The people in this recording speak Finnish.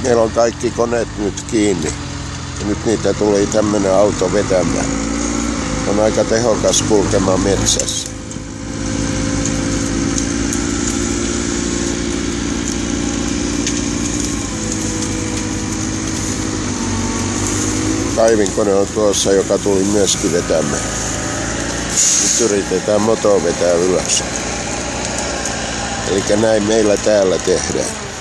Meillä on kaikki koneet nyt kiinni. Ja nyt niitä tuli tämmönen auto vetämään. On aika tehokas kulkemaan metsässä. Kaivinkone on tuossa, joka tuli myöskin vetämään. Nyt yritetään motoa vetää ylös. Eli näin meillä täällä tehdään.